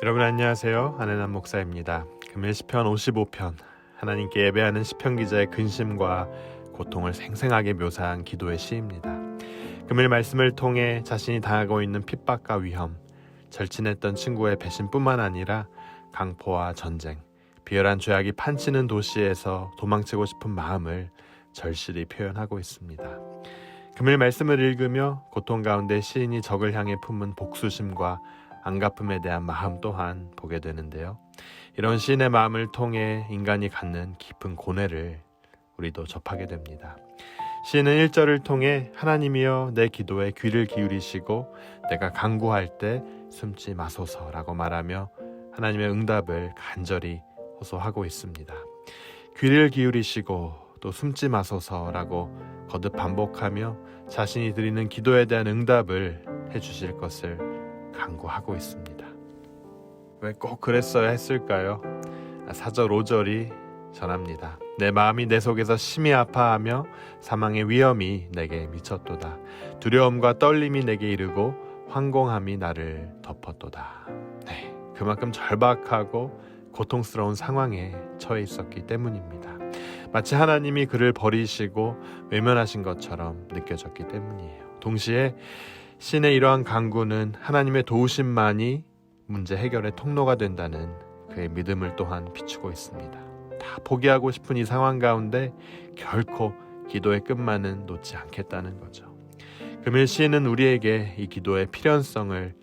여러분 안녕하세요. 안혜남 목사입니다. 금일 시편 55편 하나님께 예배하는 시편 기자의 근심과 고통을 생생하게 묘사한 기도의 시입니다. 금일 말씀을 통해 자신이 당하고 있는 핍박과 위험, 절친했던 친구의 배신뿐만 아니라 강포와 전쟁, 비열한 죄악이 판치는 도시에서 도망치고 싶은 마음을 절실히 표현하고 있습니다. 금일 말씀을 읽으며 고통 가운데 시인이 적을 향해 품은 복수심과 안갚음에 대한 마음 또한 보게 되는데요. 이런 시인의 마음을 통해 인간이 갖는 깊은 고뇌를 우리도 접하게 됩니다. 시인은 1절을 통해 하나님이여 내 기도에 귀를 기울이시고 내가 간구할 때 숨지 마소서라고 말하며 하나님의 응답을 간절히 호소하고 있습니다. 귀를 기울이시고 또 숨지 마소서라고 거듭 반복하며 자신이 드리는 기도에 대한 응답을 해주실 것을 간구하고 있습니다. 왜 꼭 그랬어야 했을까요? 4절 5절이 전합니다. 내 마음이 내 속에서 심히 아파하며 사망의 위험이 내게 미쳤도다. 두려움과 떨림이 내게 이르고 황공함이 나를 덮었도다. 네, 그만큼 절박하고 고통스러운 상황에 처해 있었기 때문입니다. 마치 하나님이 그를 버리시고 외면하신 것처럼 느껴졌기 때문이에요. 동시에 시인의 이러한 간구는 하나님의 도우심만이 문제 해결의 통로가 된다는 그의 믿음을 또한 비추고 있습니다. 다 포기하고 싶은 이 상황 가운데 결코 기도의 끝만은 놓지 않겠다는 거죠. 금일 시인은 우리에게 이 기도의 필연성을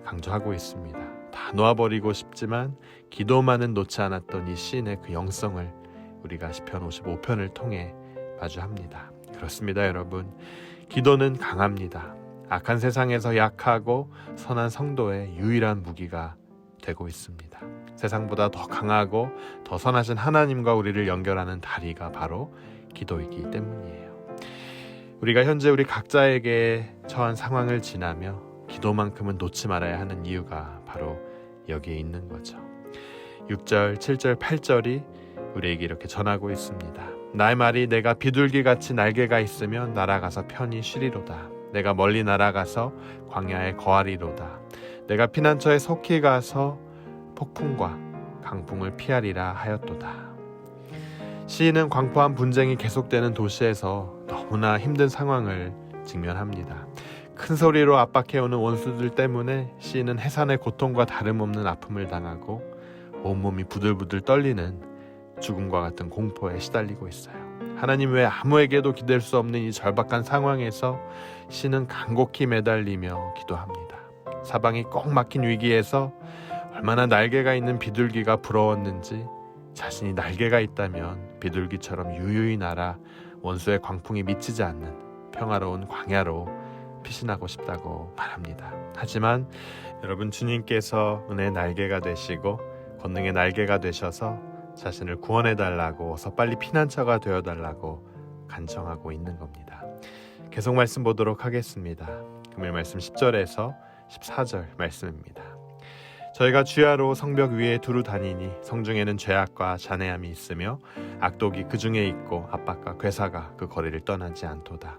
강조하고 있습니다. 다 놓아버리고 싶지만 기도만은 놓지 않았던 이 시인의 그 영성을 우리가 시편 55편을 통해 마주합니다. 그렇습니다, 여러분. 기도는 강합니다. 악한 세상에서 약하고 선한 성도의 유일한 무기가 되고 있습니다. 세상보다 더 강하고 더 선하신 하나님과 우리를 연결하는 다리가 바로 기도이기 때문이에요. 우리가 현재 우리 각자에게 처한 상황을 지나며 기도만큼은 놓지 말아야 하는 이유가 바로 여기에 있는 거죠. 6절, 7절, 8절이 우리에게 이렇게 전하고 있습니다. 나의 말이 내가 비둘기같이 날개가 있으면 날아가서 편히 쉬리로다. 내가 멀리 날아가서 광야에 거하리로다. 내가 피난처에 속히 가서 폭풍과 강풍을 피하리라 하였도다. 시인은 광포한 분쟁이 계속되는 도시에서 너무나 힘든 상황을 직면합니다. 큰 소리로 압박해오는 원수들 때문에 시인은 해산의 고통과 다름없는 아픔을 당하고 온몸이 부들부들 떨리는 죽음과 같은 공포에 시달리고 있어요. 하나님 외에 아무에게도 기댈 수 없는 이 절박한 상황에서 시는 간곡히 매달리며 기도합니다. 사방이 꼭 막힌 위기에서 얼마나 날개가 있는 비둘기가 부러웠는지 자신이 날개가 있다면 비둘기처럼 유유히 날아 원수의 광풍이 미치지 않는 평화로운 광야로 피신하고 싶다고 말합니다. 하지만 여러분, 주님께서 은혜의 날개가 되시고 권능의 날개가 되셔서 자신을 구원해달라고, 어서 빨리 피난처가 되어달라고 간청하고 있는 겁니다. 계속 말씀 보도록 하겠습니다. 금일 말씀 10절에서 14절 말씀입니다. 저희가 주야로 성벽 위에 두루 다니니 성중에는 죄악과 잔해함이 있으며 악독이 그 중에 있고 압박과 괴사가 그 거리를 떠나지 않도다.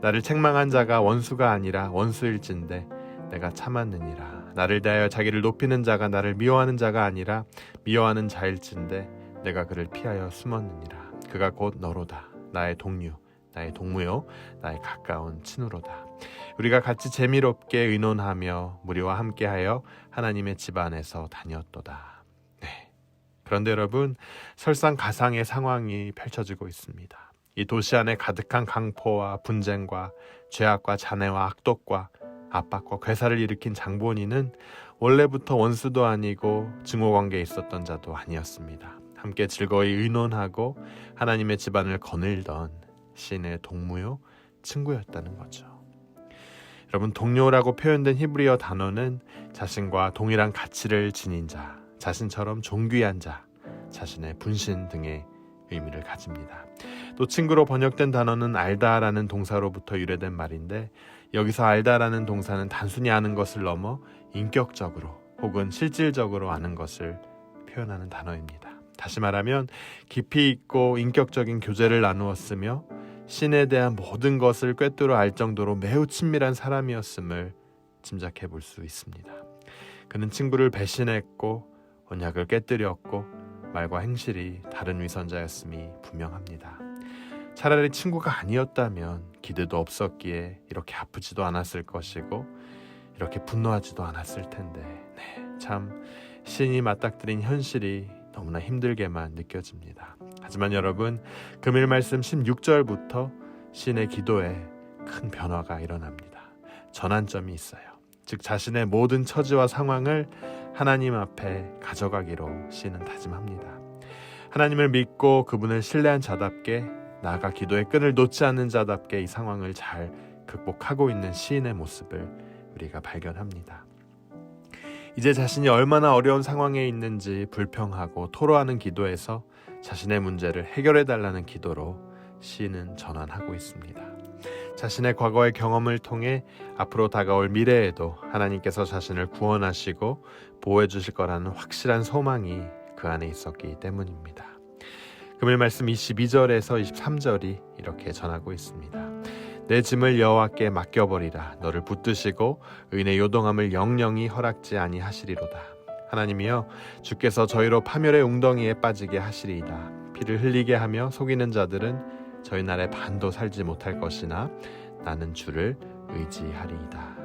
나를 책망한 자가 원수가 아니라 원수일진데 내가 참았느니라. 나를 대하여 자기를 높이는 자가 나를 미워하는 자가 아니라 미워하는 자일진데 내가 그를 피하여 숨었느니라. 그가 곧 너로다. 나의 동료, 나의 동무요, 나의 가까운 친우로다. 우리가 같이 재미롭게 의논하며 무리와 함께하여 하나님의 집 안에서 다녔도다. 네. 그런데 여러분, 설상가상의 상황이 펼쳐지고 있습니다. 이 도시 안에 가득한 강포와 분쟁과 죄악과 잔해와 악독과 압박과 괴사를 일으킨 장본인은 원래부터 원수도 아니고 증오관계에 있었던 자도 아니었습니다. 함께 즐거이 의논하고 하나님의 집안을 거닐던 시인의 동무요, 친구였다는 거죠. 여러분, 동료라고 표현된 히브리어 단어는 자신과 동일한 가치를 지닌 자, 자신처럼 존귀한 자, 자신의 분신 등의 의미를 가집니다. 또 친구로 번역된 단어는 알다라는 동사로부터 유래된 말인데, 여기서 알다라는 동사는 단순히 아는 것을 넘어 인격적으로 혹은 실질적으로 아는 것을 표현하는 단어입니다. 다시 말하면 깊이 있고 인격적인 교제를 나누었으며 신에 대한 모든 것을 꿰뚫어 알 정도로 매우 친밀한 사람이었음을 짐작해 볼 수 있습니다. 그는 친구를 배신했고 언약을 깨뜨렸고 말과 행실이 다른 위선자였음이 분명합니다. 차라리 친구가 아니었다면 기대도 없었기에 이렇게 아프지도 않았을 것이고 이렇게 분노하지도 않았을 텐데 참 시인이 맞닥뜨린 현실이 너무나 힘들게만 느껴집니다. 하지만 여러분, 금일 말씀 16절부터 시인의 기도에 큰 변화가 일어납니다. 전환점이 있어요. 즉 자신의 모든 처지와 상황을 하나님 앞에 가져가기로 시인은 다짐합니다. 하나님을 믿고 그분을 신뢰한 자답게, 나아가 기도의 끈을 놓지 않는 자답게 이 상황을 잘 극복하고 있는 시인의 모습을 우리가 발견합니다. 이제 자신이 얼마나 어려운 상황에 있는지 불평하고 토로하는 기도에서 자신의 문제를 해결해달라는 기도로 시인은 전환하고 있습니다. 자신의 과거의 경험을 통해 앞으로 다가올 미래에도 하나님께서 자신을 구원하시고 보호해 주실 거라는 확실한 소망이 그 안에 있었기 때문입니다. 금일 말씀 22절에서 23절이 이렇게 전하고 있습니다. 내 짐을 여호와께 맡겨버리라. 너를 붙드시고 의인의 요동함을 영영이 허락지 아니하시리로다. 하나님이여, 주께서 저희로 파멸의 웅덩이에 빠지게 하시리이다. 피를 흘리게 하며 속이는 자들은 저희 날에 반도 살지 못할 것이나 나는 주를 의지하리이다.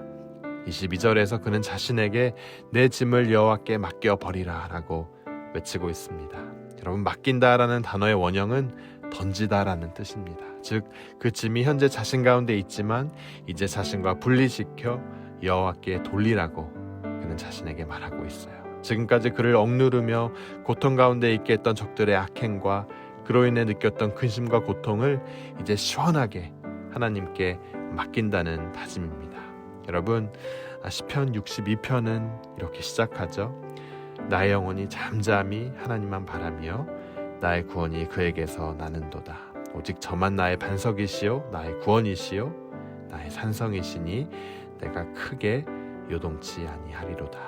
22절에서 그는 자신에게 내 짐을 여호와께 맡겨버리라 라고 외치고 있습니다. 여러분, 맡긴다라는 단어의 원형은 던지다라는 뜻입니다. 즉 그 짐이 현재 자신 가운데 있지만 이제 자신과 분리시켜 여호와께 돌리라고 그는 자신에게 말하고 있어요. 지금까지 그를 억누르며 고통 가운데 있게 했던 적들의 악행과 그로 인해 느꼈던 근심과 고통을 이제 시원하게 하나님께 맡긴다는 다짐입니다. 여러분, 시편 62편은 이렇게 시작하죠. 나의 영혼이 잠잠히 하나님만 바라며 나의 구원이 그에게서 나는도다. 오직 저만 나의 반석이시요 나의 구원이시요 나의 산성이시니 내가 크게 요동치 아니하리로다.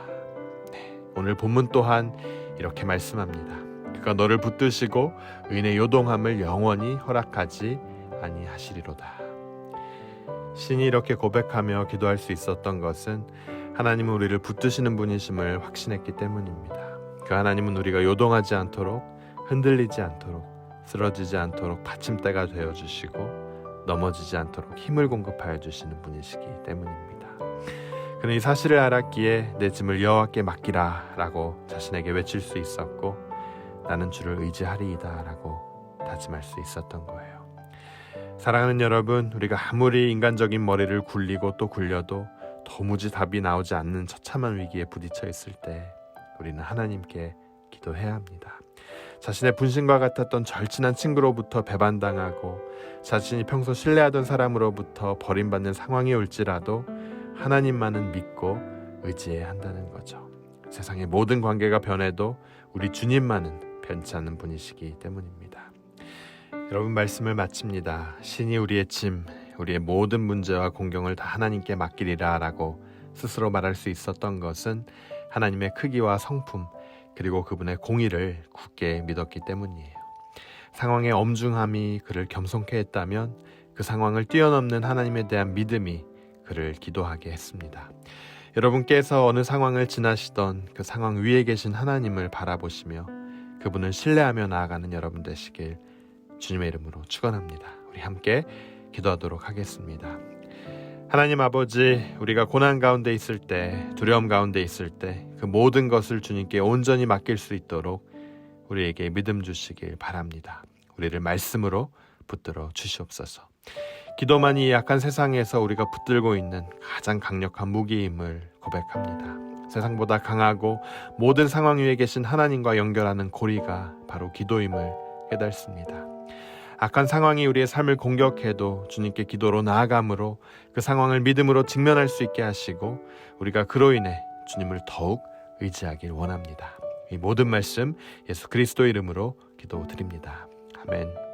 오늘 본문 또한 이렇게 말씀합니다. 그가 너를 붙드시고 의인의 요동함을 영원히 허락하지 아니하시리로다. 신이 이렇게 고백하며 기도할 수 있었던 것은 하나님은 우리를 붙드시는 분이심을 확신했기 때문입니다. 그 하나님은 우리가 요동하지 않도록, 흔들리지 않도록, 쓰러지지 않도록 받침대가 되어주시고 넘어지지 않도록 힘을 공급하여 주시는 분이시기 때문입니다. 그는 이 사실을 알았기에 내 짐을 여호와께 맡기라 라고 자신에게 외칠 수 있었고 나는 주를 의지하리이다 라고 다짐할 수 있었던 거예요. 사랑하는 여러분, 우리가 아무리 인간적인 머리를 굴리고 또 굴려도 도무지 답이 나오지 않는 처참한 위기에 부딪혀 있을 때 우리는 하나님께 기도해야 합니다. 자신의 분신과 같았던 절친한 친구로부터 배반당하고 자신이 평소 신뢰하던 사람으로부터 버림받는 상황이 올지라도 하나님만은 믿고 의지해야 한다는 거죠. 세상의 모든 관계가 변해도 우리 주님만은 변치 않는 분이시기 때문입니다. 여러분, 말씀을 마칩니다. 신이 우리의 짐, 우리의 모든 문제와 공경을 다 하나님께 맡기리라 라고 스스로 말할 수 있었던 것은 하나님의 크기와 성품 그리고 그분의 공의를 굳게 믿었기 때문이에요. 상황의 엄중함이 그를 겸손케 했다면 그 상황을 뛰어넘는 하나님에 대한 믿음이 그를 기도하게 했습니다. 여러분께서 어느 상황을 지나시던 그 상황 위에 계신 하나님을 바라보시며 그분을 신뢰하며 나아가는 여러분 되시길 주님의 이름으로 축원합니다. 우리 함께 기도하도록 하겠습니다. 하나님 아버지, 우리가 고난 가운데 있을 때, 두려움 가운데 있을 때 그 모든 것을 주님께 온전히 맡길 수 있도록 우리에게 믿음 주시길 바랍니다. 우리를 말씀으로 붙들어 주시옵소서. 기도만이 약한 세상에서 우리가 붙들고 있는 가장 강력한 무기임을 고백합니다. 세상보다 강하고 모든 상황 위에 계신 하나님과 연결하는 고리가 바로 기도임을 깨닫습니다. 악한 상황이 우리의 삶을 공격해도 주님께 기도로 나아감으로 그 상황을 믿음으로 직면할 수 있게 하시고 우리가 그로 인해 주님을 더욱 의지하길 원합니다. 이 모든 말씀 예수 그리스도 이름으로 기도드립니다. 아멘.